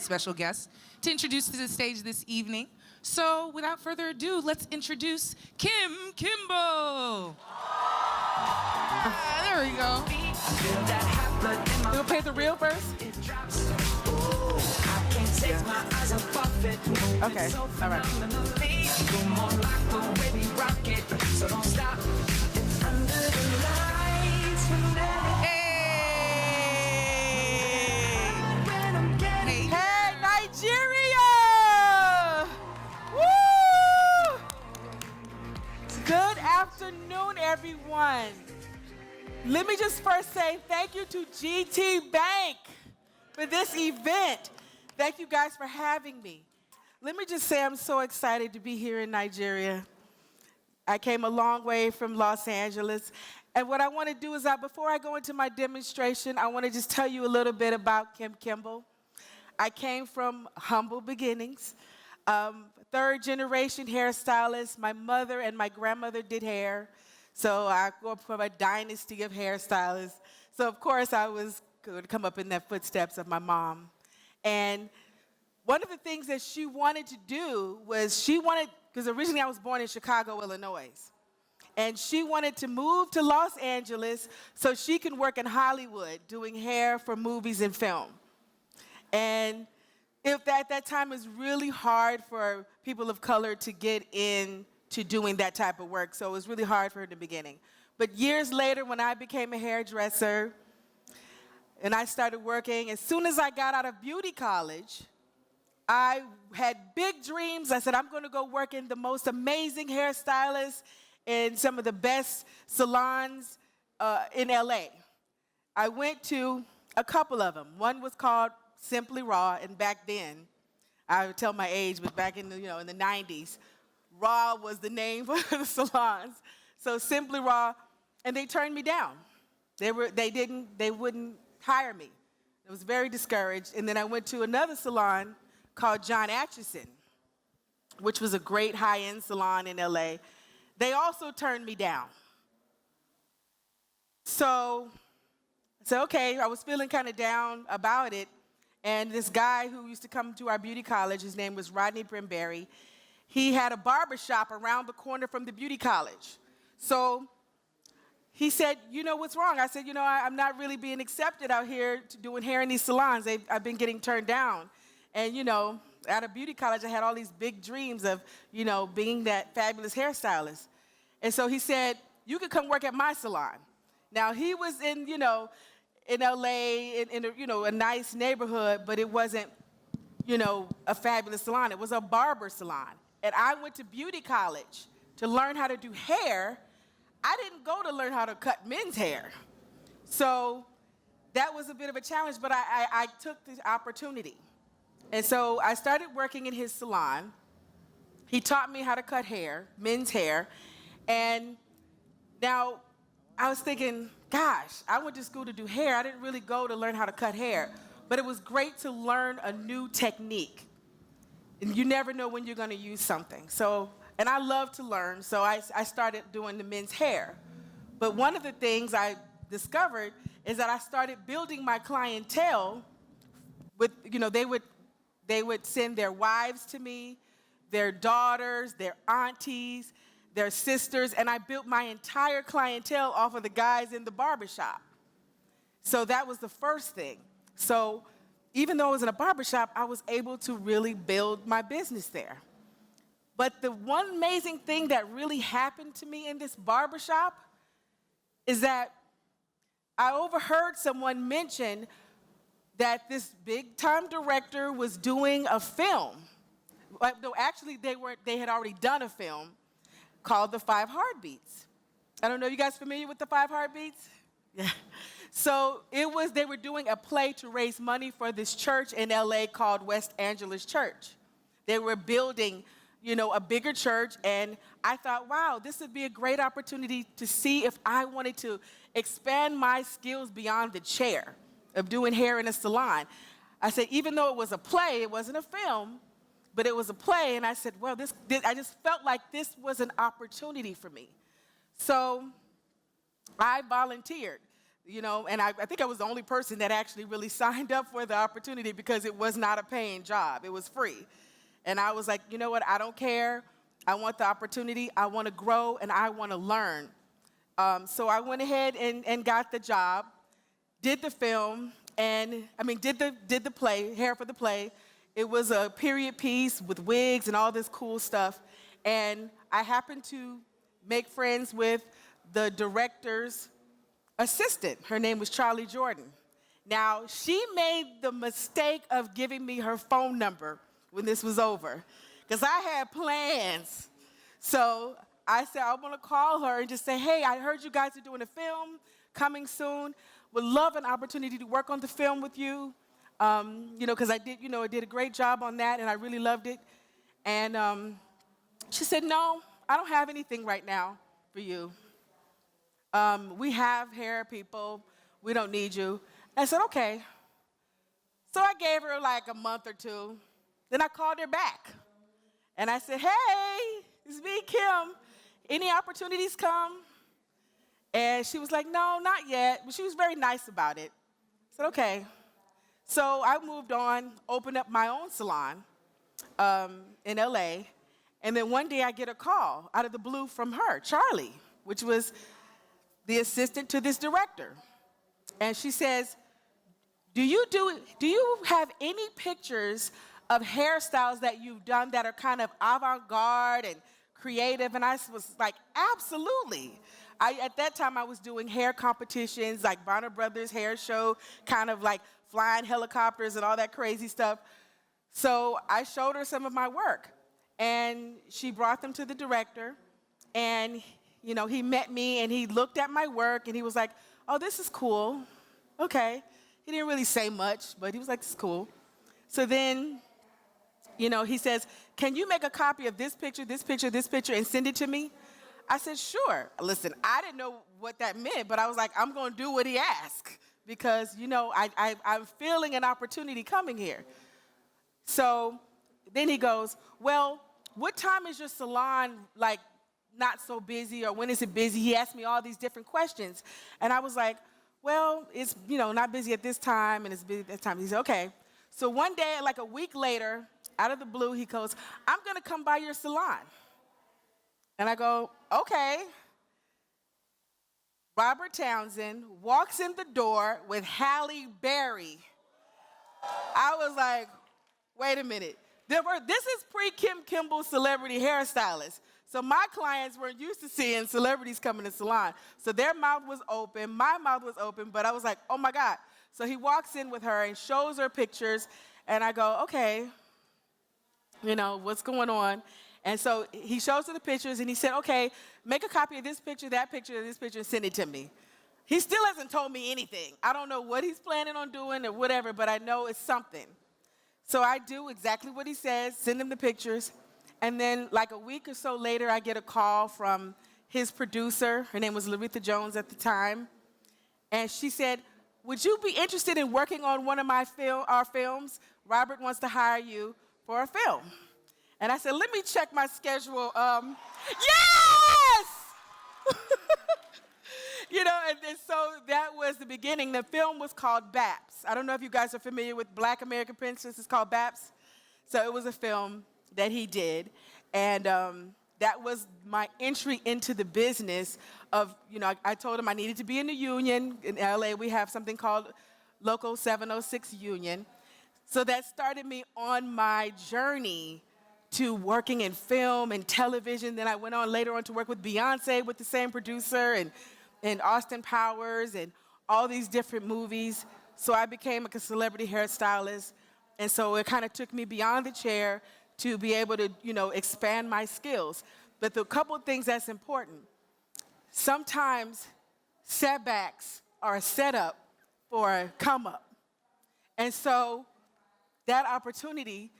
special guest to introduce to the stage this evening. So without further ado, let's introduce Kim Kimble. There we go. You gonna play the real verse? Okay, all right. Hey, Nigeria! Woo! Good afternoon, everyone. Let me just first say thank you to GT Bank for this event. Thank you guys for having me. Let me just say I'm so excited to be here in Nigeria. I came a long way from Los Angeles. And what I want to do is before I go into my demonstration, I want to just tell you a little bit about Kim Kimble. I came from humble beginnings, third generation hairstylist. My mother and my grandmother did hair. So I grew up from a dynasty of hairstylists. So of course I was going to come up in the footsteps of my mom. And one of the things that she wanted to do was because originally I was born in Chicago, Illinois. And she wanted to move to Los Angeles so she can work in Hollywood doing hair for movies and film. And at that time, it was really hard for people of color to get into doing that type of work. So it was really hard for her in the beginning. But years later, when I became a hairdresser and I started working, as soon as I got out of beauty college, I had big dreams. I said, I'm going to go work in the most amazing hairstylists in some of the best salons in LA. I went to a couple of them. One was called Simply Raw, and back then, I would tell my age, but back in the 90s, Raw was the name for the salons. So Simply Raw, and they turned me down. They wouldn't hire me. I was very discouraged. And then I went to another salon called John Atchison, which was a great high-end salon in LA. They also turned me down. So I said, okay, I was feeling kind of down about it. And this guy who used to come to our beauty college, his name was Rodney Brimberry, he had a barber shop around the corner from the beauty college. So he said, you know what's wrong? I said, I'm not really being accepted out here to doing hair in these salons. I've been getting turned down. And, out of beauty college, I had all these big dreams of, being that fabulous hairstylist. And so he said, you could come work at my salon. Now, he was in LA, in a nice neighborhood, but it wasn't, a fabulous salon. It was a barber salon. And I went to beauty college to learn how to do hair. I didn't go to learn how to cut men's hair. So that was a bit of a challenge, but I took the opportunity. And so I started working in his salon. He taught me how to cut hair, men's hair. And now I was thinking, gosh, I went to school to do hair. I didn't really go to learn how to cut hair. But it was great to learn a new technique. And you never know when you're going to use something. And I love to learn, so I started doing the men's hair. But one of the things I discovered is that I started building my clientele with, they would send their wives to me, their daughters, their aunties, their sisters, and I built my entire clientele off of the guys in the barbershop. So that was the first thing. So even though I was in a barbershop, I was able to really build my business there. But the one amazing thing that really happened to me in this barbershop is that I overheard someone mention that this big-time director was doing a film. No, actually, they had already done a film called The 5 Heartbeats. I don't know, you guys familiar with The 5 Heartbeats? Yeah. So they were doing a play to raise money for this church in LA called West Angeles Church. They were building, a bigger church, and I thought, wow, this would be a great opportunity to see if I wanted to expand my skills beyond the chair of doing hair in a salon. I said, even though it was a play, it wasn't a film, but it was a play, and I said, well, I just felt like this was an opportunity for me. So I volunteered. and I think I was the only person that actually really signed up for the opportunity because it was not a paying job. It was free. And I was like, you know what, I don't care. I want the opportunity. I want to grow, and I want to learn. So I went ahead and got the job, did the film, did the play, hair for the play. It was a period piece with wigs and all this cool stuff. And I happened to make friends with the director's assistant. Her name was Charlie Jordan. Now, she made the mistake of giving me her phone number when this was over, because I had plans. So I said, I want to call her and just say, hey, I heard you guys are doing a film coming soon. Would love an opportunity to work on the film with you. Because I did a great job on that, and I really loved it. And she said, no, I don't have anything right now for you. We have hair people. We don't need you. I said, okay. So I gave her like a month or two. Then I called her back. And I said, hey, it's me, Kim. Any opportunities come? And she was like, no, not yet. But she was very nice about it. I said, okay. So I moved on, opened up my own salon in LA. And then one day I get a call out of the blue from her, Charlie, which was the assistant to this director. And she says, do you have any pictures of hairstyles that you've done that are kind of avant-garde and creative? And I was like, absolutely. At that time, I was doing hair competitions, like Bonner Brothers hair show, kind of like flying helicopters and all that crazy stuff. So I showed her some of my work. And she brought them to the director. And, he met me, and he looked at my work, and he was like, oh, this is cool. Okay. He didn't really say much, but he was like, this is cool. So then, he says, can you make a copy of this picture, this picture, this picture, and send it to me? I said, sure. Listen, I didn't know what that meant, but I was like, I'm going to do what he asked because, I'm feeling an opportunity coming here. So then he goes, well, what time is your salon, like, not so busy, or when is it busy? He asked me all these different questions. And I was like, well, it's, not busy at this time, and it's busy at this time. He said, okay. So one day, like a week later, out of the blue, he goes, I'm going to come by your salon. And I go, okay. Robert Townsend walks in the door with Halle Berry. I was like, wait a minute. This is pre-Kim Kimble celebrity hairstylist. So my clients weren't used to seeing celebrities come in the salon. So their mouth was open, my mouth was open, but I was like, oh my God. So he walks in with her and shows her pictures, and I go, okay, what's going on? And so he shows her the pictures, and he said, okay, make a copy of this picture, this picture, and send it to me. He still hasn't told me anything. I don't know what he's planning on doing or whatever, but I know it's something. So I do exactly what he says, send him the pictures. And then like a week or so later, I get a call from his producer. Her name was Laretha Jones at the time. And she said, would you be interested in working on one of our films? Robert wants to hire you for a film. And I said, let me check my schedule. Yes! And so that was the beginning. The film was called Baps. I don't know if you guys are familiar with Black American Princess. It's called Baps. So it was a film that he did. And that was my entry into the business of, I told him I needed to be in the union. In LA, we have something called Local 706 Union. So that started me on my journey to working in film and television. Then I went on later on to work with Beyonce with the same producer and Austin Powers and all these different movies. So I became a celebrity hairstylist. And so it kind of took me beyond the chair to be able to, expand my skills. But the couple of things that's important, sometimes setbacks are a setup for a come up. And so that opportunity,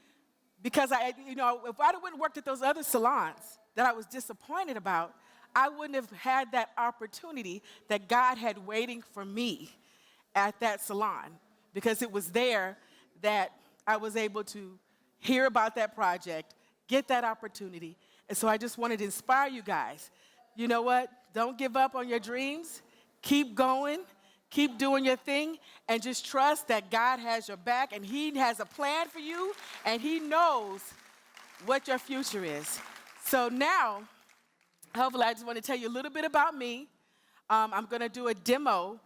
because if I wouldn't have worked at those other salons that I was disappointed about, I wouldn't have had that opportunity that God had waiting for me at that salon, because it was there that I was able to hear about that project, get that opportunity. And so I just wanted to inspire you guys. You know what? Don't give up on your dreams. Keep going. keep doing your thing, and just trust that God has your back, and He has a plan for you, and He knows what your future is. So now, hopefully, I just want to tell you a little bit about me. I'm going to do a demo,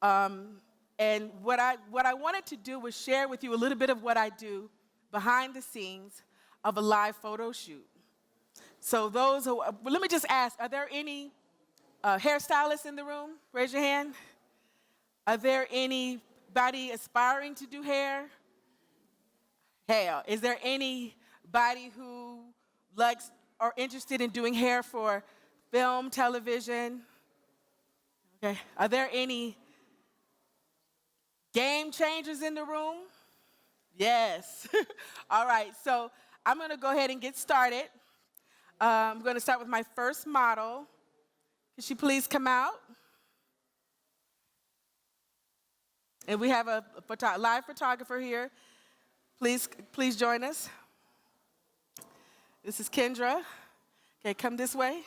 and what I wanted to do was share with you a little bit of what I do behind the scenes of a live photo shoot. So those who, let me just ask, are there any hairstylists in the room? Raise your hand. Are there anybody aspiring to do hair? Hell, is there anybody who likes or interested in doing hair for film, television? Okay. Are there any game changers in the room? Yes. All right, so I'm going to go ahead and get started. I'm going to start with my first model. Could she please come out? And we have a live photographer here. Please join us. This is Kendra. Okay, come this way.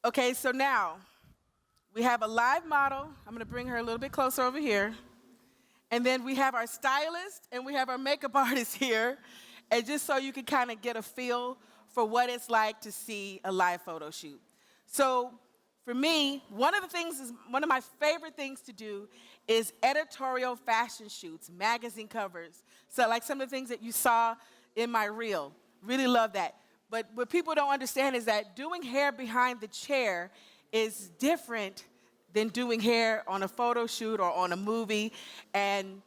Okay, so now we have a live model. I'm going to bring her a little bit closer over here. And then we have our stylist and we have our makeup artist here. And just so you can kind of get a feel for what it's like to see a live photo shoot. So for me, one of my favorite things to do is editorial fashion shoots, magazine covers. So like some of the things that you saw in my reel. Really love that. But what people don't understand is that doing hair behind the chair is different than doing hair on a photo shoot or on a movie. And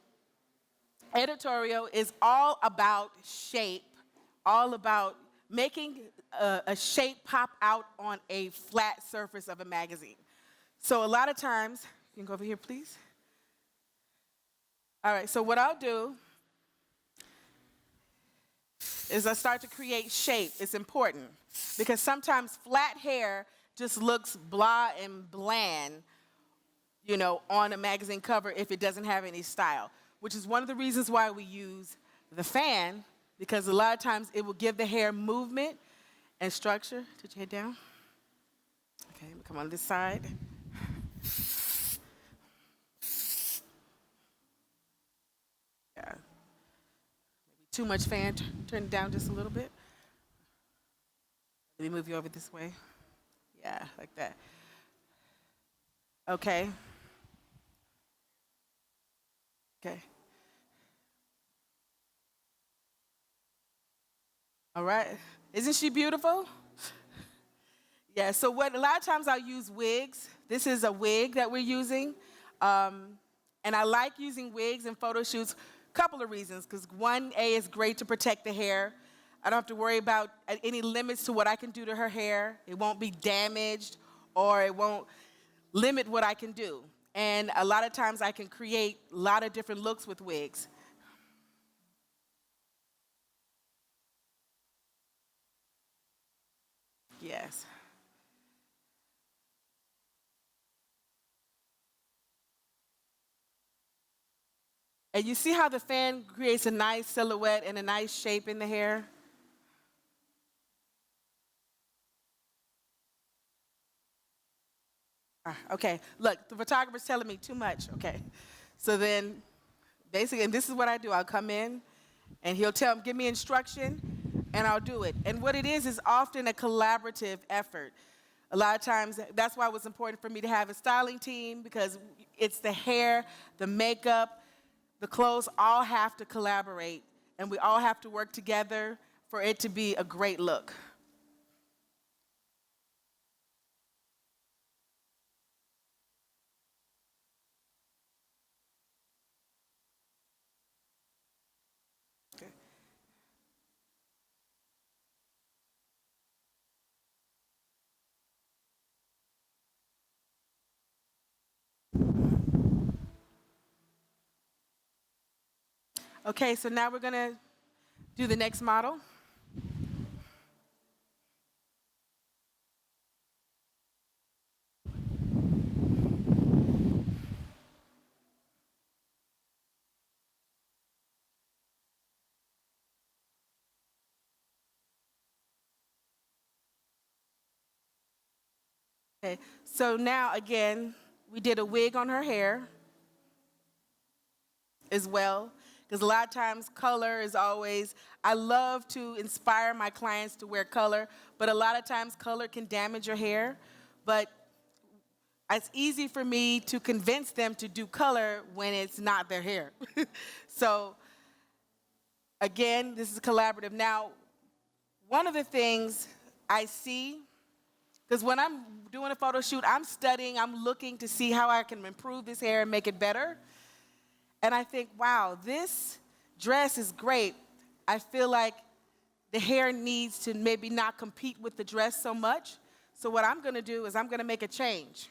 editorial is all about shape, all about making a shape pop out on a flat surface of a magazine. So a lot of times, you can go over here, please. All right, so what I'll do is I start to create shape. It's important because sometimes flat hair just looks blah and bland, you know, on a magazine cover if it doesn't have any style, which is one of the reasons why we use the fan, because a lot of times it will give the hair movement and structure. Put your head down. Okay, come on this side. Yeah. Maybe too much fan. Turn it down just a little bit. Let me move you over this way. Yeah, like that. Okay. Okay. All right. Isn't she beautiful? Yeah, so a lot of times I'll use wigs. This is a wig that we're using. And I like using wigs in photo shoots, a couple of reasons. Because one, A, it's great to protect the hair. I don't have to worry about any limits to what I can do to her hair. It won't be damaged or it won't limit what I can do. And a lot of times I can create a lot of different looks with wigs. Yes. And you see how the fan creates a nice silhouette and a nice shape in the hair? Okay, look, the photographer's telling me too much. Okay, so then basically, and this is what I do. I'll come in and he'll give me instruction and I'll do it. And what it is often a collaborative effort. A lot of times, that's why it was important for me to have a styling team, because it's the hair, the makeup, the clothes all have to collaborate, and we all have to work together for it to be a great look. Okay. Okay, so now we're gonna do the next model. Okay, so now again, we did a wig on her hair as well, because a lot of times color is always, I love to inspire my clients to wear color, but a lot of times color can damage your hair, but it's easy for me to convince them to do color when it's not their hair. So again, this is collaborative. Now, one of the things I see, because when I'm doing a photo shoot, I'm studying, I'm looking to see how I can improve this hair and make it better. And I think, wow, this dress is great. I feel like the hair needs to maybe not compete with the dress so much. So what I'm gonna do is I'm gonna make a change.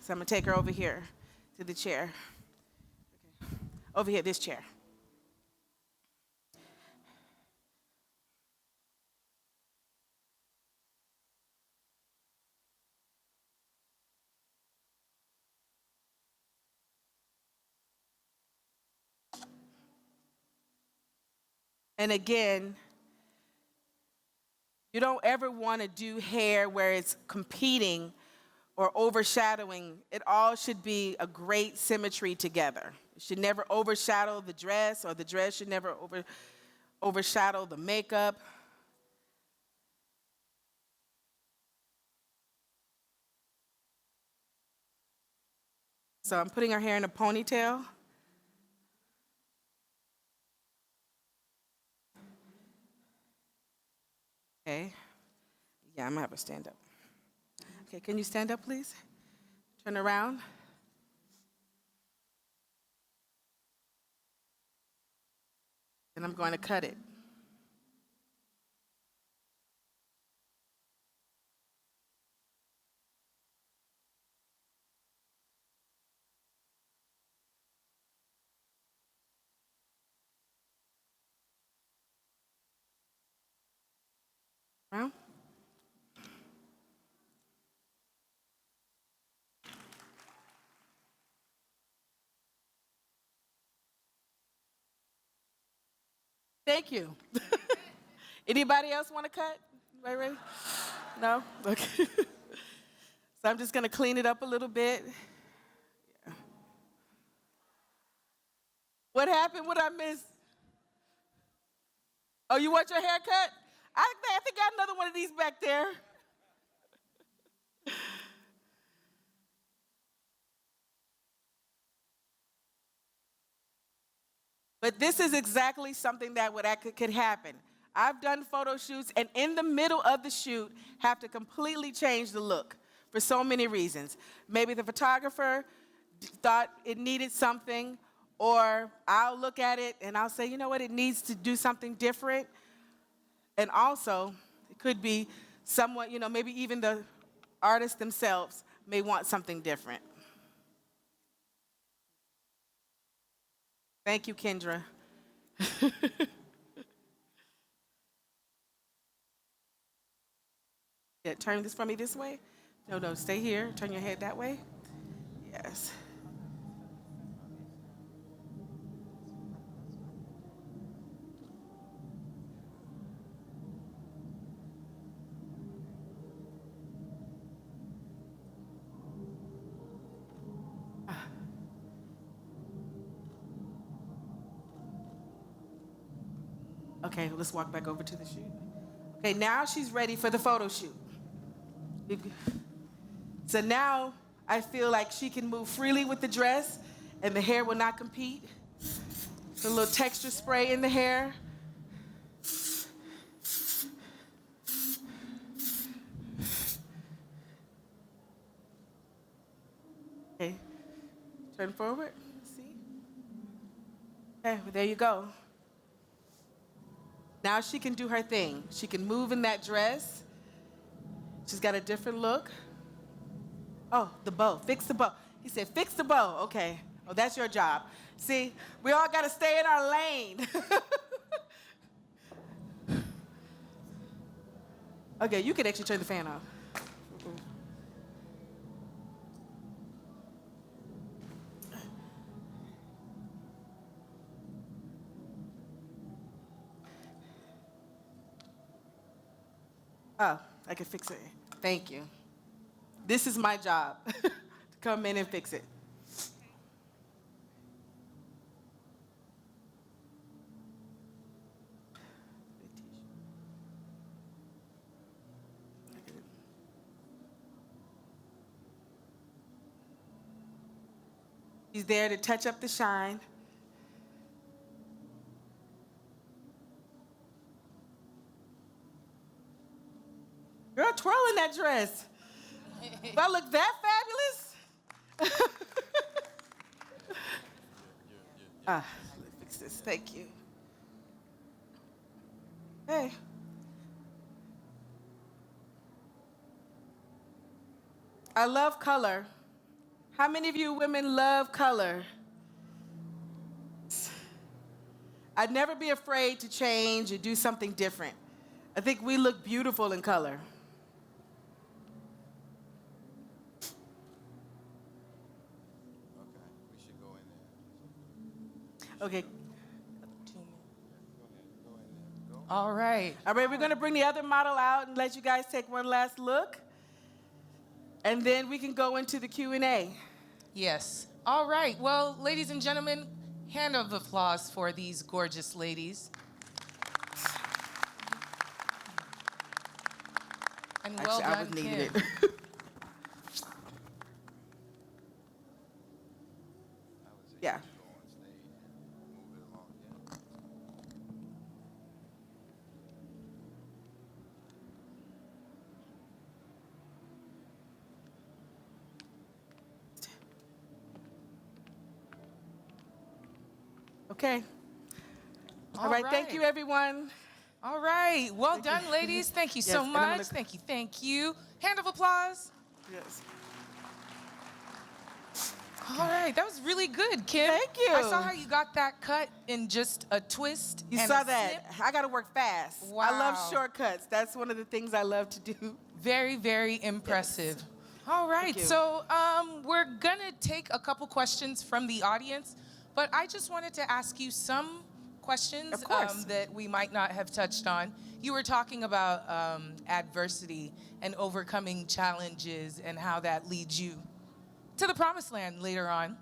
So I'm gonna take her over here to the chair. Okay. Over here, this chair. And again, you don't ever want to do hair where it's competing or overshadowing. It all should be a great symmetry together. It should never overshadow the dress, or the dress should never overshadow the makeup. So I'm putting her hair in a ponytail. Okay. Yeah, I'm gonna have her stand up. Okay, can you stand up, please? Turn around. And I'm going to cut it. Around. Thank you. Anybody else want to cut? Anybody ready? No? Okay. So I'm just gonna clean it up a little bit. Yeah. What happened? What I missed? Oh, you want your hair cut? I think I got another one of these back there. But this is exactly something that could happen. I've done photo shoots, and in the middle of the shoot, have to completely change the look for so many reasons. Maybe the photographer thought it needed something, or I'll look at it and I'll say, you know what, it needs to do something different. And also, it could be someone, maybe even the artists themselves may want something different. Thank you, Kendra. Yeah, turn this for me this way. No, stay here. Turn your head that way. Yes. Okay, let's walk back over to the shoot. Okay, now she's ready for the photo shoot. So now I feel like she can move freely with the dress and the hair will not compete. A little texture spray in the hair. Okay, turn forward, see? Okay, well, there you go. Now she can do her thing. She can move in that dress. She's got a different look. Oh, the bow, fix the bow. He said, fix the bow, okay. Oh, that's your job. See, we all gotta stay in our lane. Okay, you can actually turn the fan off. Oh, I can fix it. Thank you. This is my job, to come in and fix it. She's there to touch up the shine. Girl, twirl in that dress. Do I look that fabulous? Let me fix this. Thank you. Hey. I love color. How many of you women love color? I'd never be afraid to change or do something different. I think we look beautiful in color. Okay, we should go in there. Okay. All right. All right, we're going to bring the other model out and let you guys take one last look. And then we can go into the Q&A. Yes. All right. Well, ladies and gentlemen, hand of applause for these gorgeous ladies. And well Actually, I done, was needing Kim. it. Yeah. Okay. All right. Thank you, everyone. All right. Well done, ladies. Thank you so Yes, and I'm much. gonna- Thank you. Thank you. Hand of applause. Yes. All right. That was really good, Kim. Thank you. I saw how you got that cut in just a twist. You and saw a that. snip. I got to work fast. I love Wow. shortcuts. That's one of the things I love to do. Very, very impressive. All right. you. So we're going to take a couple questions from the audience, but I just wanted to ask you some questions Of course. that we might not have touched on. You were talking about adversity and overcoming challenges and how that leads you to the promised land later on.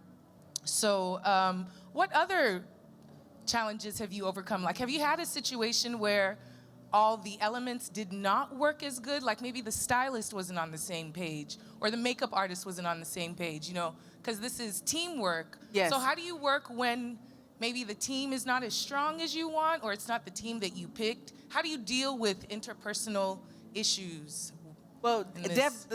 So what other challenges have you overcome? Like, have you had a situation where all the elements did not work as good? Like maybe the stylist wasn't on the same page or the makeup artist wasn't on the same page, you know, because this is teamwork. Yes. So how do you work when maybe the team is not as strong as you want or it's not the team that you picked? How do you deal with interpersonal issues? Well, in this?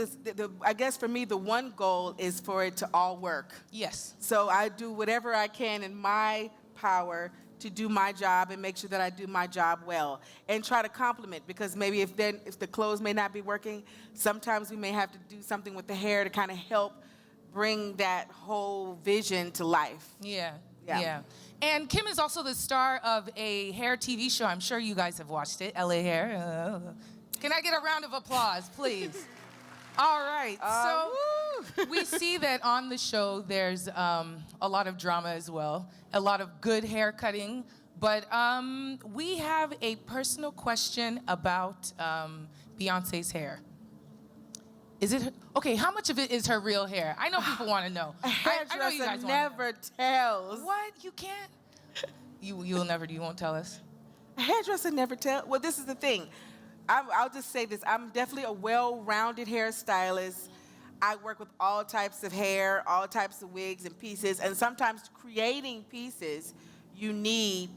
I guess for me, the one goal is for it to all work. Yes. So I do whatever I can in my power to do my job and make sure that I do my job well and try to compliment, because maybe if the clothes may not be working, sometimes we may have to do something with the hair to kind of help bring that whole vision to life. Yeah. Yeah. Yeah. And Kim is also the star of a hair TV show. I'm sure you guys have watched it, LA Hair. Can I get a round of applause, please? All right. So we see that on the show there's a lot of drama as well, a lot of good hair cutting. But we have a personal question about Beyonce's hair. Is it okay? How much of it is her real hair? I know people want to know. A I know you hairdresser guys wanna know. never tells. What? You can't? You'll never. You won't tell us. A hairdresser never tells. Well, this is the thing. I'll just say this. I'm definitely a well-rounded hairstylist. I work with all types of hair, all types of wigs and pieces. And sometimes creating pieces, you need,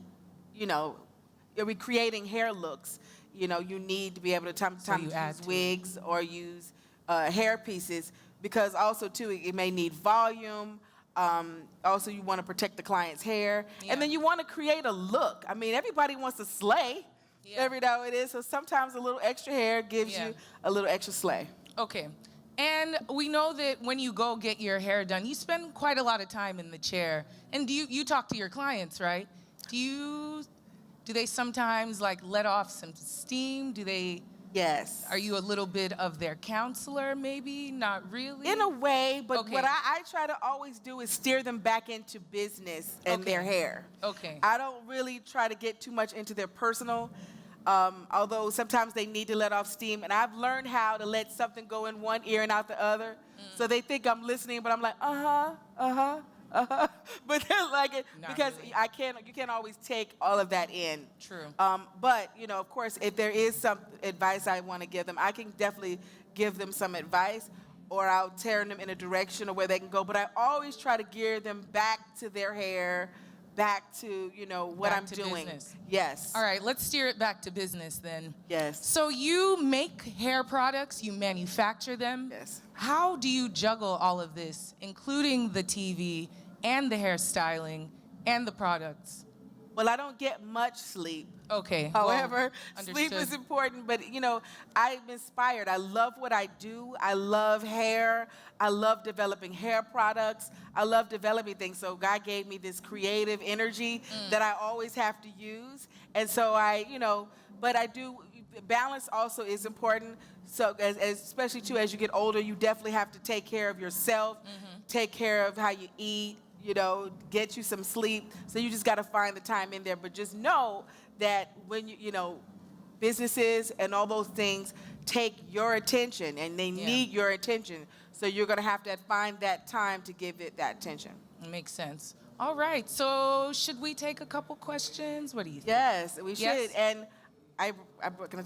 we're creating hair looks. You need to be able to sometimes use wigs or use hair pieces, because also too it may need volume. Also, you want to protect the client's hair, and then you want to create a look. I mean, everybody wants to slay. Every now it is. So sometimes a little extra hair gives you a little extra slay. Okay. And we know that when you go get your hair done, you spend quite a lot of time in the chair. And you talk to your clients, right? Do they sometimes like let off some steam? Yes. Are you a little bit of their counselor, maybe? Not really? In a way, but Okay. what I try to always do is steer them back into business and their hair. Okay. I don't really try to get too much into their personal. although sometimes they need to let off steam. And I've learned how to let something go in one ear and out the other. So they think I'm listening, but I'm like, but they're like it Not because really. you can't always take all of that in. True. But, of course, if there is some advice I want to give them, I can definitely give them some advice, or I'll turn them in a direction of where they can go. But I always try to gear them back to their hair, back to, what Back I'm to doing. business. Yes. All right, let's steer it back to business then. Yes. So you make hair products, you manufacture them. Yes. How do you juggle all of this, including the TV and the hairstyling and the products? Well, I don't get much sleep. Okay. However, well, sleep is understood. important, but I'm inspired. I love what I do. I love hair. I love developing hair products. I love developing things. So God gave me this creative energy that I always have to use. And so but I do, balance also is important. So especially too, as you get older, you definitely have to take care of yourself, take care of how you eat, get you some sleep. So you just got to find the time in there. But just know that when businesses and all those things take your attention, and they need your attention. So you're going to have to find that time to give it that attention. Makes sense. All right. So should we take a couple questions? What do you think? Yes, we Yes? should. And can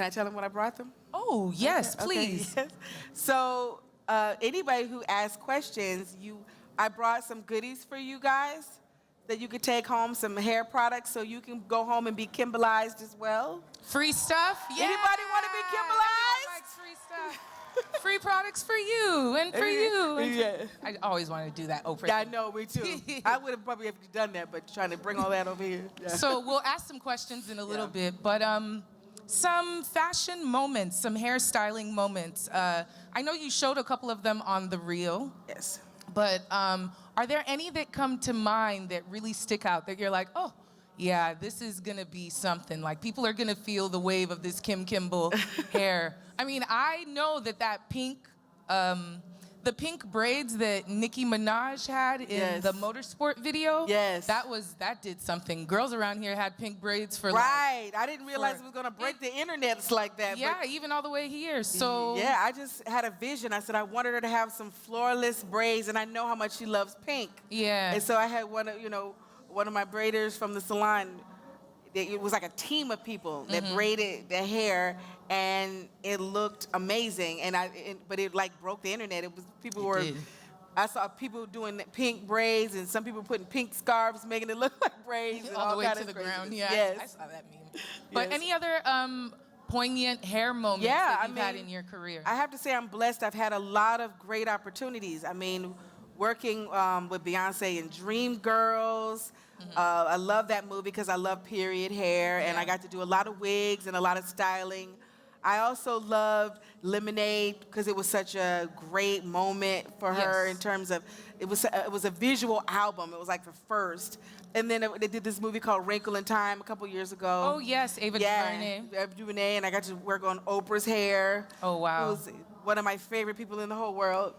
I tell them what I brought them? Oh, yes, Okay, please. yes. So anybody who asks questions, I brought some goodies for you guys that you could take home, some hair products, so you can go home and be Kimblized as well. Free stuff? Yeah. Anybody want to be Kimblized? Everyone likes free stuff. Free products for you and for you. Yeah. I always wanted to do that, Oprah. Yeah, I know, me too. I would have probably done that, but trying to bring all that over here. Yeah. So we'll ask some questions in a little bit, but some fashion moments, some hairstyling moments. I know you showed a couple of them on the reel. Yes. But are there any that come to mind that really stick out, that you're like, oh, yeah, this is going to be something. Like, people are going to feel the wave of this Kim Kimble hair. I mean, I know that pink, the pink braids that Nicki Minaj had in the motorsport video. Yes. That did something. Girls around here had pink braids for Right. I didn't realize it was going to break the internet like that. Yeah, but even all the way here. So yeah, I just had a vision. I said I wanted her to have some floorless braids, and I know how much she loves pink. Yeah. And so I had one of my braiders from the salon. It was like a team of people that braided the hair, and it looked amazing. But it like broke the internet. I saw people doing pink braids, and some people putting pink scarves, making it look like braids. And all the way kinds to of the craziness. ground. Yeah, Yes. I saw that meme. But Yes. any other poignant hair moments that you've had in your career? I have to say I'm blessed. I've had a lot of great opportunities. I mean, working with Beyonce in Dreamgirls. I love that movie because I love period hair, and I got to do a lot of wigs and a lot of styling. I also loved Lemonade because it was such a great moment for her in terms of it was a visual album. It was like the first. And then they did this movie called Wrinkle in Time a couple years ago. Oh, yes, Ava DuVernay. Ava DuVernay, and I got to work on Oprah's hair. Oh, wow. Who was one of my favorite people in the whole world.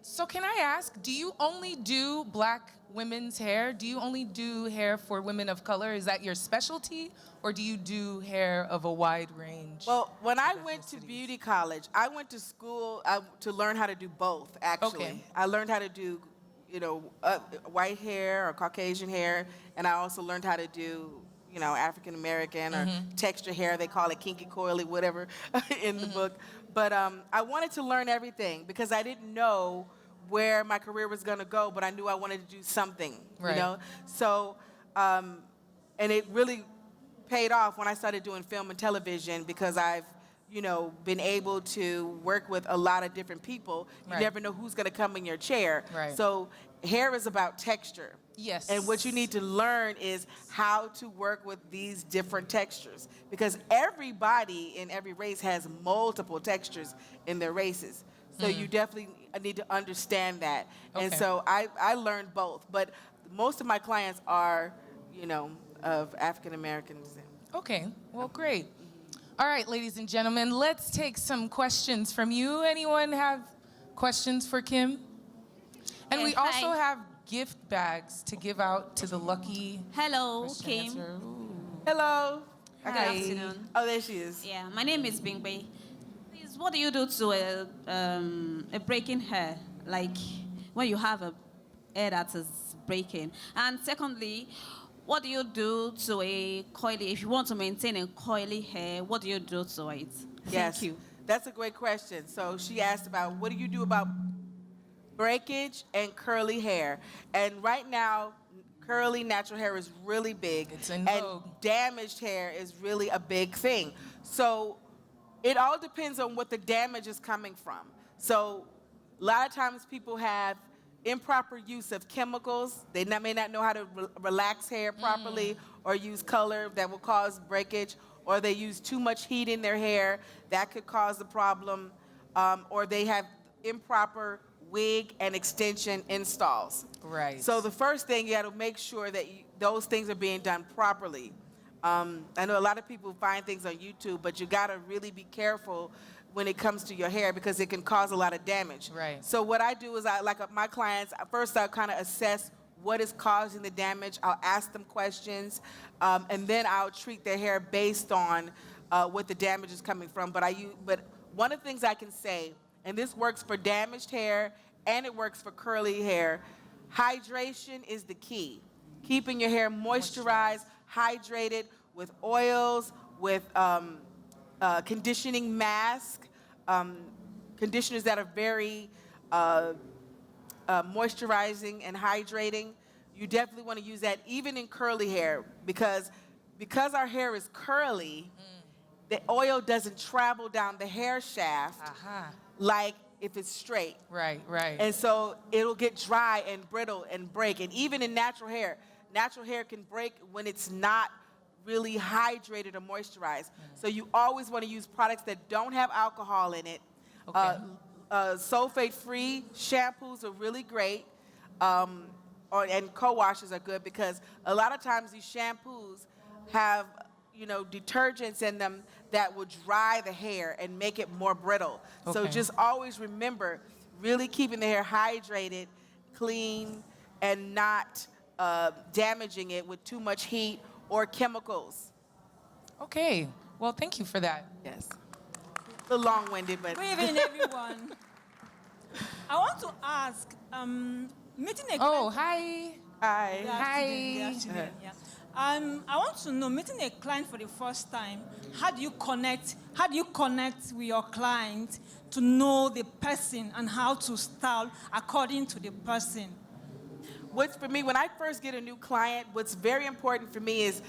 So can I ask, do you only do black women's hair? Do you only do hair for women of color? Is that your specialty? Or do you do hair of a wide range? Well, when I went to beauty college, I went to school to learn how to do both, actually. Okay. I learned how to do, white hair or Caucasian hair, and I also learned how to do, African American or texture hair. They call it kinky, coily, whatever in the book. But I wanted to learn everything because I didn't know where my career was going to go, but I knew I wanted to do something, Right. So, and it really paid off when I started doing film and television because I've, been able to work with a lot of different people. You Right. never know who's going to come in your chair. Right. So hair is about texture. Yes. And what you need to learn is how to work with these different textures because everybody in every race has multiple textures in their races. So you definitely need to understand that. And Okay. so I learned both. But most of my clients are, of African American descent. Okay, well, great. All right, ladies and gentlemen, let's take some questions from you. Anyone have questions for Kim? And we also have gift bags to give out to the lucky Hello, question Kim. answerer. Ooh. Hello. Good Hi. afternoon. Oh, there she is. Yeah, my name is Bingbe. Please, what do you do to a breaking hair? Like when you have a hair that is breaking. And secondly, what do you do to a coily? If you want to maintain a coily hair, what do you do to it? Yes. Thank you. That's a great question. So she asked about what do you do about breakage and curly hair. And right now, curly natural hair is really big. It's in and vogue. damaged hair is really a big thing. So it all depends on what the damage is coming from. So a lot of times people have improper use of chemicals. They may not know how to relax hair properly or use color that will cause breakage, or they use too much heat in their hair that could cause the problem, or they have improper wig and extension installs. Right. So the first thing, you got to make sure that those things are being done properly. I know a lot of people find things on YouTube, but you got to really be careful when it comes to your hair because it can cause a lot of damage. Right. So what I do is my clients, first I kind of assess what is causing the damage. I'll ask them questions, and then I'll treat their hair based on what the damage is coming from. But one of the things I can say, and this works for damaged hair and it works for curly hair, hydration is the key. Keeping your hair moisturized, hydrated with oils, with conditioning mask, conditioners that are very moisturizing and hydrating. You definitely want to use that even in curly hair because our hair is curly, the oil doesn't travel down the hair shaft like if it's straight. Right, right. And so it'll get dry and brittle and break. And even in natural hair can break when it's not really hydrated or moisturized. So you always want to use products that don't have alcohol in it. Okay. Sulfate-free shampoos are really great, and co-washes are good because a lot of times these shampoos have, detergents in them that will dry the hair and make it more brittle. So Okay. just always remember, really keeping the hair hydrated, clean, and not damaging it with too much heat or chemicals. Okay. Well, thank you for that. Yes. A little long-winded, but. Good evening, everyone. I want to ask, meeting a Oh, client. hi. Hi. Hi. Yeah. I want to know, meeting a client for the first time, how do you connect with your client to know the person and how to style according to the person? For me, when I first get a new client, what's very important for me is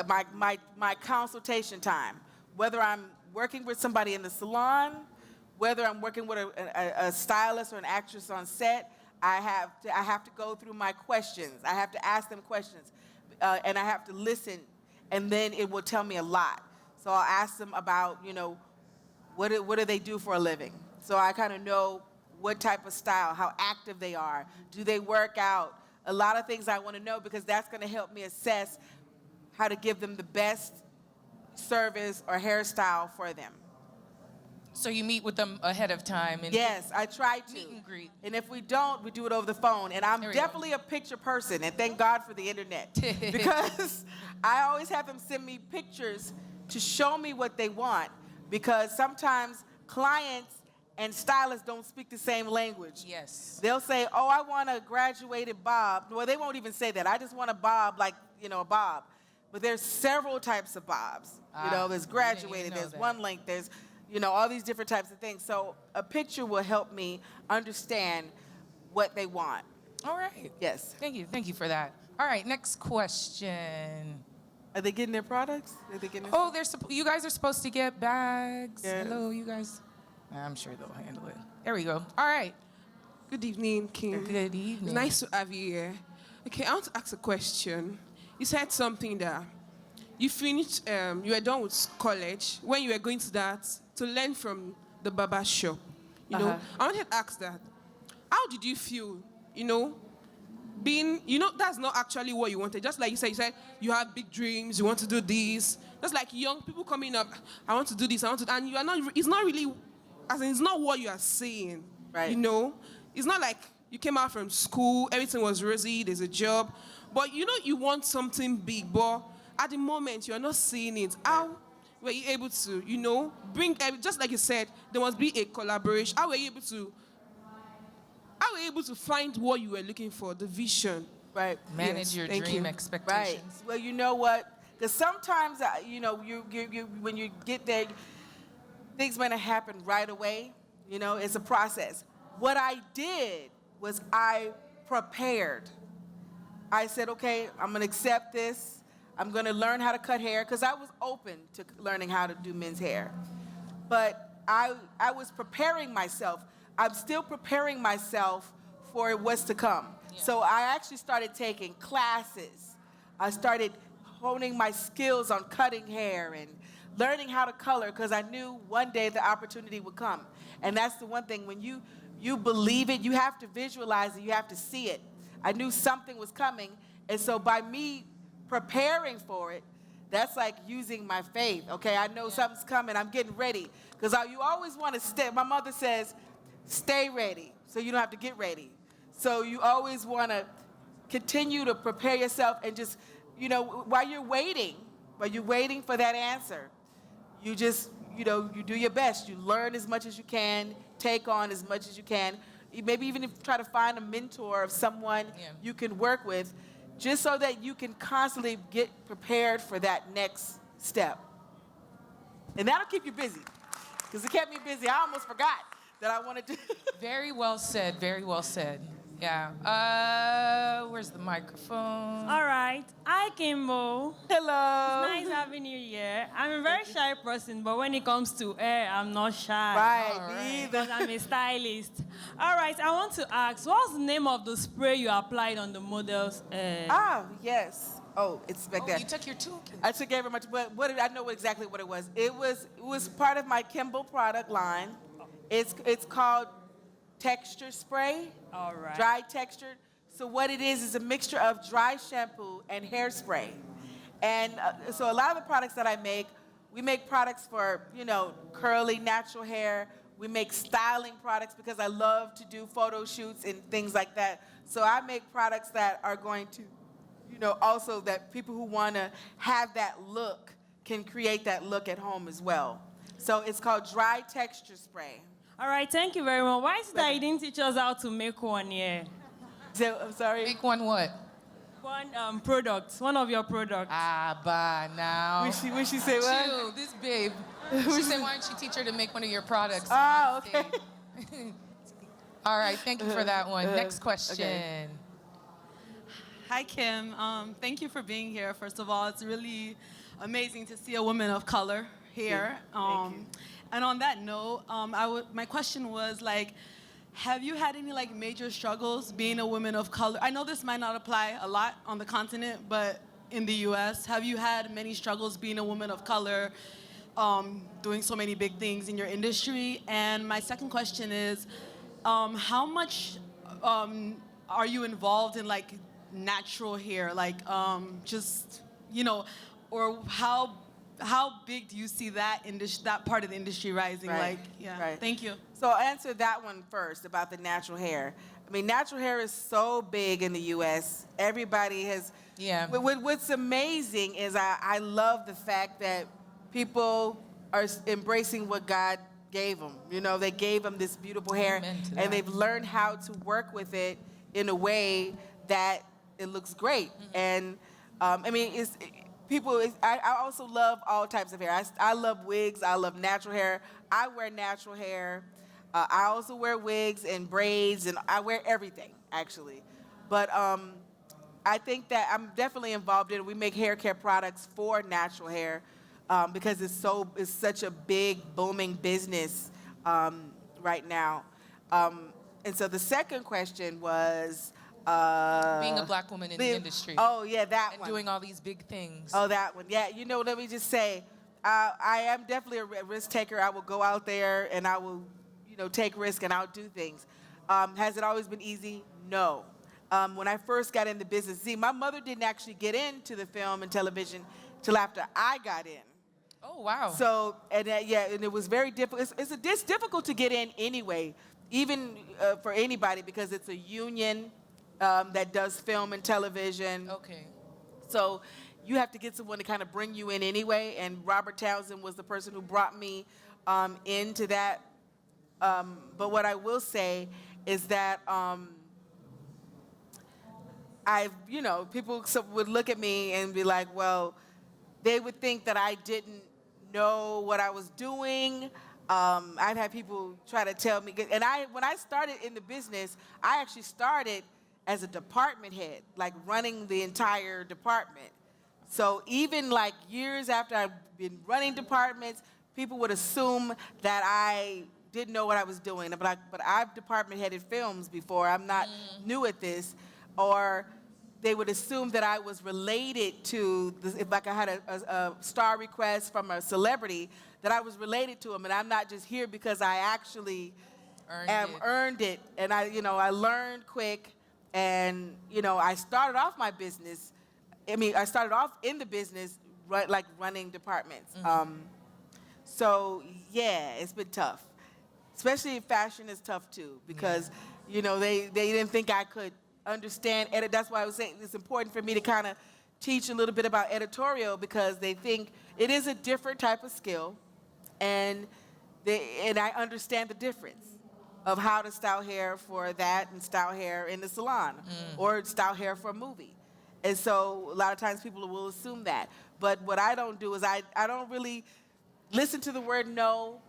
my consultation time. Whether I'm working with somebody in the salon, whether I'm working with a stylist or an actress on set, I have to go through my questions. I have to ask them questions, and I have to listen, and then it will tell me a lot. So I'll ask them about, what do they do for a living? So I kind of know what type of style, how active they are, do they work out? A lot of things I want to know because that's going to help me assess how to give them the best service or hairstyle for them. So you meet with them ahead of time and Yes, I try to. meet and greet. And if we don't, we do it over the phone. And I'm There we go. definitely a picture person, and thank God for the internet. Because I always have them send me pictures to show me what they want. Because sometimes clients and stylists don't speak the same language. Yes. They'll say, oh, I want a graduated bob. Well, they won't even say that. I just want a bob like, a bob. But there's several types of bobs. There's graduated, know there's that. one length, there's, all these different types of things. So a picture will help me understand what they want. All right. Yes. Thank you for that. All right, next question. Are they getting their products? Are they getting Oh, you guys are supposed to get bags. Yes. Hello, you guys. I'm sure they'll handle it. There we go. All right. Good evening, Kim. Good evening. It's nice to have you here. Okay, I want to ask a question. You said something that you finished, you were done with college when you were going to learn from the barber shop. I wanted to ask that. How did you feel, being, that's not actually what you wanted. Just like you said you have big dreams, you want to do this. Just like young people coming up, I want to do this, and you are not, it's not really, as in, it's not what you are saying. Right. It's not like you came out from school, everything was rosy, there's a job. But you want something big, but at the moment you're not seeing it. How were you able to, bring, just like you said, there must be a collaboration. How were you able to find what you were looking for, the vision? Right. Manage your thank dream you. expectations. Right. Well, you know what? Because sometimes, when you get there, things may not happen right away. It's a process. What I did was I prepared. I said, okay, I'm going to accept this. I'm going to learn how to cut hair, because I was open to learning how to do men's hair. But I was preparing myself. I'm still preparing myself for what's to come. Yeah. So I actually started taking classes. I started honing my skills on cutting hair and learning how to color, because I knew one day the opportunity would come. And that's the one thing, when you believe it, you have to visualize it, you have to see it. I knew something was coming, and so by me preparing for it, that's like using my faith. Okay, I know something's coming, I'm getting ready. Because you always want to stay, my mother says, stay ready, so you don't have to get ready. So you always want to continue to prepare yourself, and just, while you're waiting for that answer, you just, you do your best. You learn as much as you can, take on as much as you can. Maybe even try to find a mentor of someone you can work with, just so that you can constantly get prepared for that next step. And that'll keep you busy, because it kept me busy. I almost forgot that I wanted to. Very well said, very well said. Yeah. Where's the microphone? All right. Hi, Kimble. Hello. It's nice having you here. I'm a very shy person, but when it comes to hair, I'm not shy. Right, me either. Because I'm a stylist. All right, I want to ask, what's the name of the spray you applied on the model's hair? Yes. Oh, it's back there. You took your toolkit. I took very much, but I know exactly what it was. It was part of my Kimble product line. It's called texture spray. All right. Dry textured. So what it is a mixture of dry shampoo and hairspray. And so a lot of the products that I make, we make products for, curly, natural hair. We make styling products, because I love to do photo shoots and things like that. So I make products that are going to, also that people who want to have that look can create that look at home as well. So it's called dry texture spray. All right, thank you very much. Why is it that you didn't teach us how to make one here? So, I'm sorry? Make one what? One product, one of your products. Bye now. When she say what? Chill, this babe. She said, why don't you teach her to make one of your products? Oh, okay. All right, thank you for that one. Next question. Okay. Hi, Kim. Thank you for being here. First of all, it's really amazing to see a woman of color here. Thank you. And on that note, my question was, have you had any major struggles being a woman of color? I know this might not apply a lot on the continent, but in the U.S., have you had many struggles being a woman of color, doing so many big things in your industry? And my second question is, how much are you involved in natural hair, or how big do you see that part of the industry rising? Right. Right. Thank you. So I'll answer that one first about the natural hair. I mean, natural hair is so big in the U.S. Everybody has. Yeah. What's amazing is I love the fact that people are embracing what God gave them. They gave them this beautiful hair, and they've learned how to work with it in a way that it looks great. Mm-hmm. And I also love all types of hair. I love wigs. I love natural hair. I wear natural hair. I also wear wigs and braids, and I wear everything, actually. But I think that I'm definitely involved in it. We make hair care products for natural hair because it's such a big, booming business right now. And so the second question was... being a black woman in the industry. Oh, yeah, that and one. doing all these big things. Oh, that one. Yeah, let me just say, I am definitely a risk taker. I will go out there and I will, take risk and I'll do things. Has it always been easy? No. When I first got in the business, my mother didn't actually get into the film and television till after I got in. Oh, wow. So, and it was very difficult. It's difficult to get in anyway, even for anybody, because it's a union that does film and television. Okay. So you have to get someone to kind of bring you in anyway. And Robert Townsend was the person who brought me into that. But what I will say is that people would look at me and be like, well, they would think that I didn't know what I was doing. I've had people try to tell me, and when I started in the business, I actually started as a department head, like running the entire department. So even like years after I've been running departments, people would assume that I didn't know what I was doing. But I've department headed films before. I'm not new at this. Or they would assume that I was related to, if like I had a star request from a celebrity, that I was related to them. And I'm not just here because I actually earned it. And I learned quick. And, I started off my business. I started off in the business, like running departments. So, yeah, it's been tough. Especially fashion is tough, too, because, they didn't think I could understand edit. That's why I was saying it's important for me to kind of teach a little bit about editorial, because they think it is a different type of skill, and I understand the difference of how to style hair for that and style hair in the salon or style hair for a movie. And so a lot of times people will assume that. But what I don't do is I don't really listen to the word no.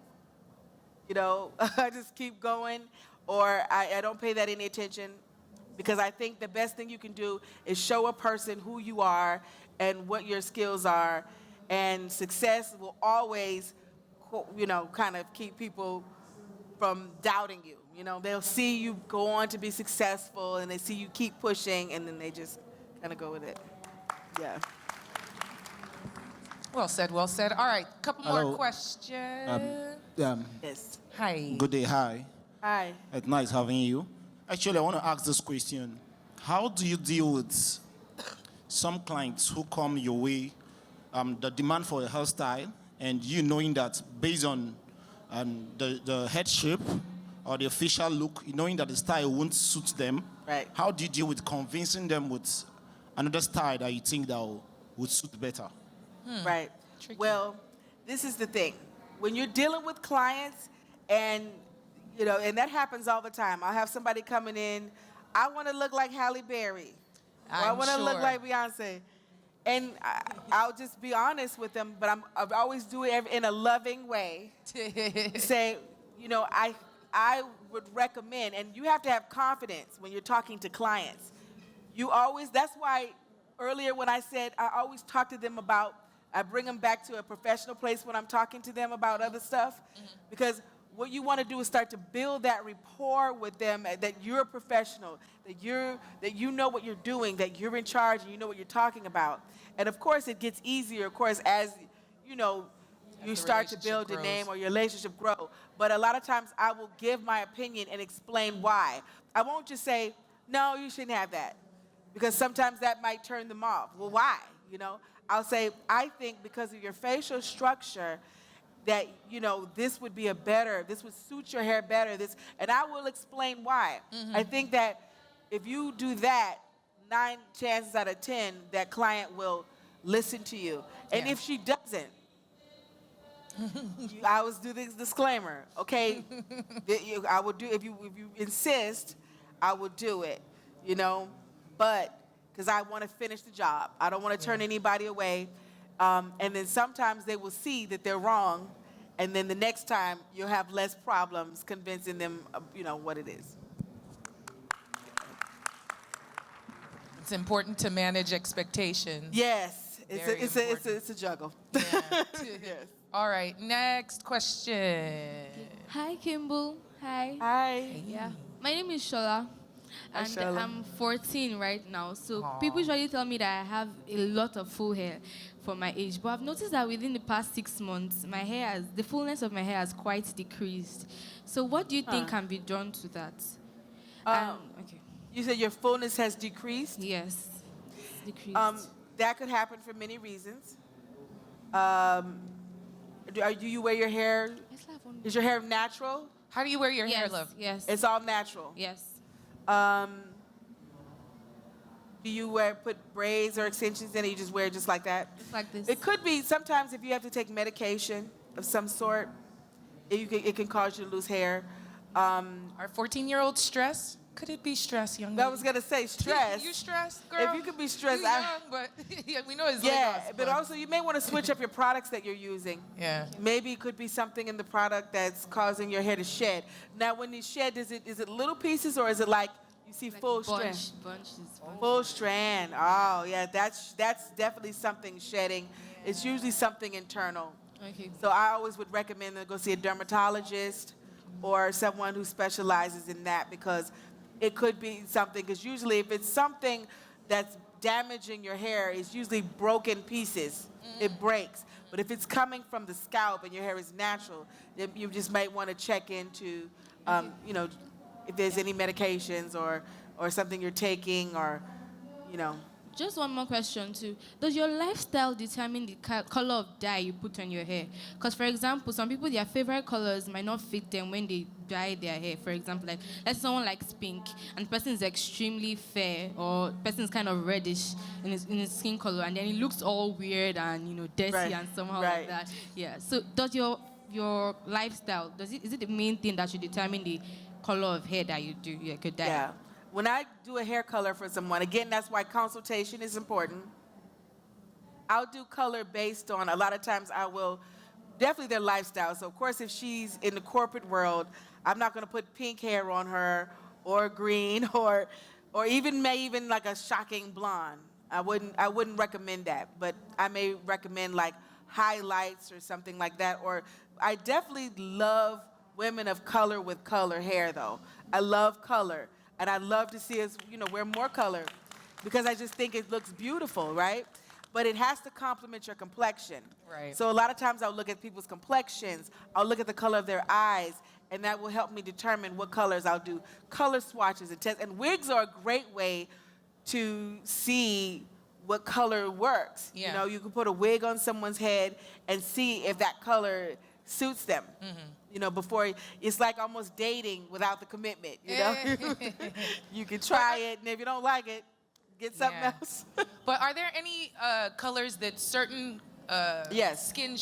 I just keep going, or I don't pay that any attention, because I think the best thing you can do is show a person who you are and what your skills are, and success will always, kind of keep people from doubting you. They'll see you go on to be successful, and they see you keep pushing, and then they just kind of go with it. Yeah. Well said, well said. All right, couple more questions. Yes. Hi. Good day, hi. Hi. It's nice having you. Actually, I want to ask this question. How do you deal with some clients who come your way, the demand for a hairstyle, and you knowing that based on the head shape or the official look, knowing that the style won't suit them? Right. How do you deal with convincing them with another style that you think that would suit better? Right. Tricky. Well, this is the thing. When you're dealing with clients, and and that happens all the time. I'll have somebody coming in, I want to look like Halle Berry. Or I want to look like Beyonce. And I'll just be honest with them, but I always do it in a loving way. Say, I would recommend, and you have to have confidence when you're talking to clients. That's why earlier when I said I always talk to them about, I bring them back to a professional place when I'm talking to them about other stuff, because what you want to do is start to build that rapport with them, that you're a professional, that you know what you're doing, that you're in charge, and you know what you're talking about. And of course, it gets easier, of course, as you start to build a name or your relationship grow. But a lot of times, I will give my opinion and explain why. I won't just say, no, you shouldn't have that, because sometimes that might turn them off. Well, why? I'll say, I think because of your facial structure, that this would suit your hair better, and I will explain why. I think that if you do that, 9 chances out of 10 that client will listen to you. And if she doesn't, I always do this disclaimer, okay? I will do, if you insist, I will do it, but because I want to finish the job. I don't want to turn anybody away. And then sometimes they will see that they're wrong, and then the next time you'll have less problems convincing them, what it is. It's important to manage expectations. Yes, it's a juggle. Yeah. Yes. All right, next question. Hi, Kimble. Hi. Hi. Yeah. My name is Shola. And Shola. I'm 14 right now. So people usually tell me that I have a lot of full hair for my age. But I've noticed that within the past 6 months, the fullness of my hair has quite decreased. So what do you think can be done to that? Okay. You said your fullness has decreased? Yes. It's decreased. That could happen for many reasons. Do you wear your hair? Is your hair natural? How do you wear your hair, Yes. love? Yes. It's all natural. Yes. Do you put braids or extensions in it? You just wear it just like that? Just like this. It could be sometimes if you have to take medication of some sort, it can cause you to lose hair. Our 14-year-old stressed? Could it be stress, young lady? I was gonna say stress. You stressed, girl? If you could be stressed, you young, but yeah, we know it's yeah. Lagos, But also you may want to switch up your products that you're using. Yeah. Maybe it could be something in the product that's causing your hair to shed. Now, when you shed, is it little pieces or is it like you see Like full strand? bunches. Full strand. Oh, yeah. That's definitely something shedding. It's usually something internal. Okay. So I always would recommend to go see a dermatologist or someone who specializes in that because it could be something. Because usually if it's something that's damaging your hair, it's usually broken pieces. It breaks. But if it's coming from the scalp and your hair is natural, then you just might want to check into, you know, if there's any medications or something you're taking or, you know. Just one more question too. Does your lifestyle determine the color of dye you put on your hair? Because, for example, some people, their favorite colors might not fit them when they dye their hair. For example, like let's say someone likes pink and the person is extremely fair or the person is kind of reddish in his skin color and then it looks all weird and, you know, dirty and somehow like that. Yeah. So does your lifestyle, is it the main thing that should determine the color of hair that you do, you could dye? Yeah. When I do a hair color for someone, again, that's why consultation is important. I'll do color based on, a lot of times I will, definitely their lifestyle. So, of course, if she's in the corporate world, I'm not going to put pink hair on her or green or even like a shocking blonde. I wouldn't recommend that, but I may recommend like highlights or something like that. Or I definitely love women of color with color hair, though. I love color. And I'd love to see us, you know, wear more color because I just think it looks beautiful, right? But it has to complement your complexion. Right. So a lot of times I'll look at people's complexions, I'll look at the color of their eyes, and that will help me determine what colors I'll do. Color swatches and tests. And wigs are a great way to see what color works. Yeah. You know, you can put a wig on someone's head and see if that color suits them. You know, before it's like almost dating without the commitment. You know, you can try it, and if you don't like it, get something else. But are there any colors that certain skin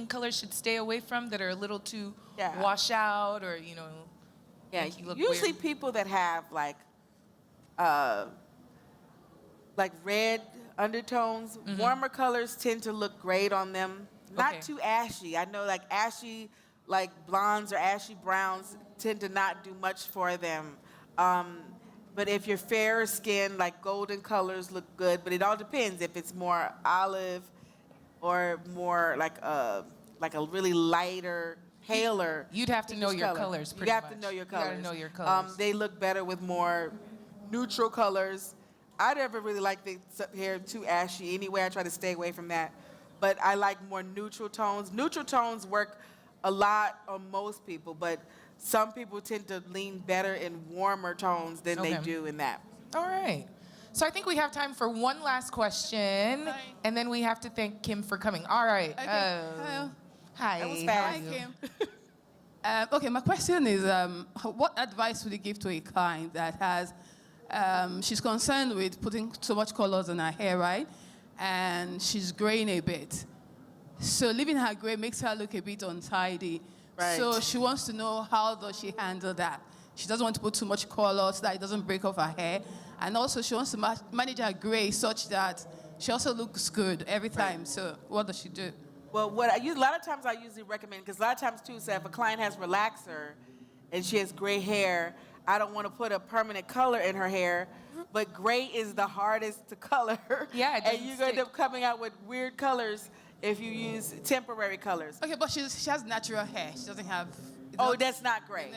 colors should stay away from that are a little too wash out or you know? Yeah, make you look usually weird? people that have like red undertones, warmer colors tend to look great on them. Not too ashy. I know like ashy, like blondes or ashy browns tend to not do much for them. But if you're fairer skin, like golden colors look good, but it all depends if it's more olive or more like a really lighter, paler. You'd have to know your colors pretty much. You have to know your colors. You gotta know your colors. They look better with more neutral colors. I never really like the hair too ashy anyway. I try to stay away from that. But I like more neutral tones. Neutral tones work a lot on most people, but some people tend to lean better in warmer tones than they do in that. All right. So I think we have time for one last question, and then we have to thank Kim for coming. All right. Hello. Hi. That was how fast. are you? Kim. Okay, my question is, what advice would you give to a client that has, she's concerned with putting so much colors in her hair, right? And she's graying a bit. So leaving her gray makes her look a bit untidy. Right. So she wants to know how does she handle that. She doesn't want to put too much color so that it doesn't break off her hair. And also she wants to manage her gray such that she also looks good every time. So what does she do? Well, a lot of times I usually recommend, because a lot of times too, so if a client has relaxer and she has gray hair, I don't want to put a permanent color in her hair, but gray is the hardest to color. Yeah, it doesn't and you're going to end up coming out with weird colors if you use temporary colors. Okay, but she has natural hair. She doesn't have... Oh, that's not gray.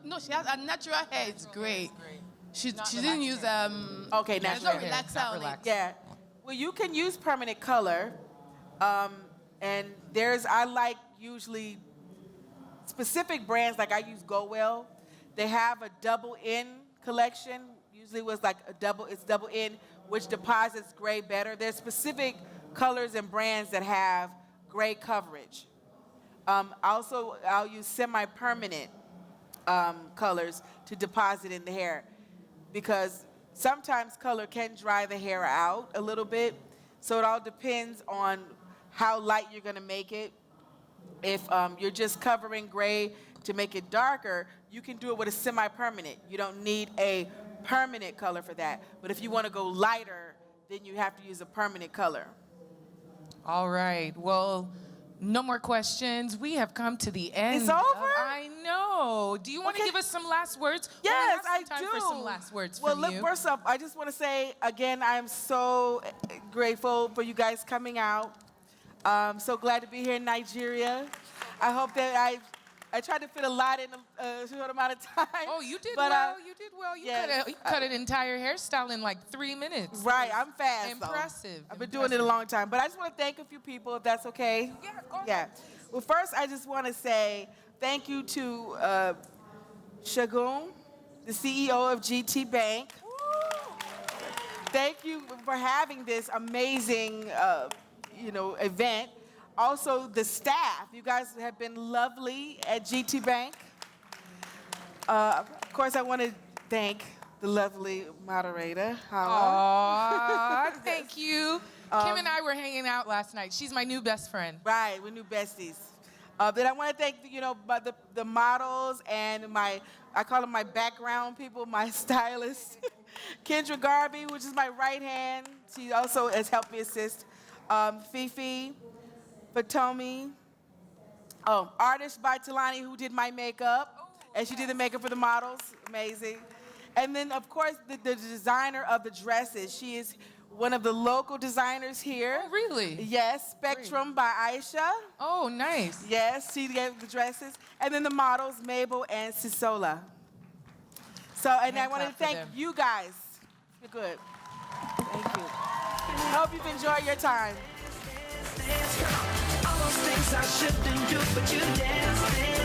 No, she has a natural hair. It's gray. She didn't use... Okay, there's natural no hair. relaxer on it. Yeah. Well, you can use permanent color, and I like usually specific brands, like I use Go Well. They have a double N collection. Usually was like it's double N, which deposits gray better. There's specific colors and brands that have gray coverage. Also, I'll use semi-permanent colors to deposit in the hair, because sometimes color can dry the hair out a little bit. So it all depends on how light you're gonna make it. If you're just covering gray to make it darker, you can do it with a semi-permanent. You don't need a permanent color for that. But if you want to go lighter, then you have to use a permanent color. All right. Well, no more questions. We have come to the end. It's over? I know. Do you want to give us some last words? Yes, I I time do. for some last words Well, from look, you. first up, I just want to say again, I'm so grateful for you guys coming out. So glad to be here in Nigeria. I hope that I tried to fit a lot in a short amount of time. Oh, you did but, well. You did well. You yes, cut an entire hairstyle in like 3 minutes. Right, I'm fast. Impressive. I've been doing it a long time. But I just want to thank a few people, if that's okay. Yeah, go ahead. Yeah. Well, first, I just want to say thank you to Shagun, the CEO of GT Bank. Thank you for having this amazing, event. Also, the staff. You guys have been lovely at GT Bank. Of course, I want to thank the lovely moderator, Hala. Aw, thank you. Kim and I were hanging out last night. She's my new best friend. Right, we're new besties. Then I want to thank, the models and I call them my background people, my stylists. Kendra Garvey, which is my right hand. She also has helped me assist. Fifi, Fatomi. Artist by Talani, who did my makeup. And she did the makeup for the models. Amazing. And then, of course, the designer of the dresses. She is one of the local designers here. Oh, really? Yes, Spectrum by Aisha. Oh, nice. Yes, she gave the dresses. And then the models, Mabel and Sisola. So, and I want to thank you guys. You're good. Thank you. Hope you've enjoyed your time. All those things I shouldn't do, but you dance.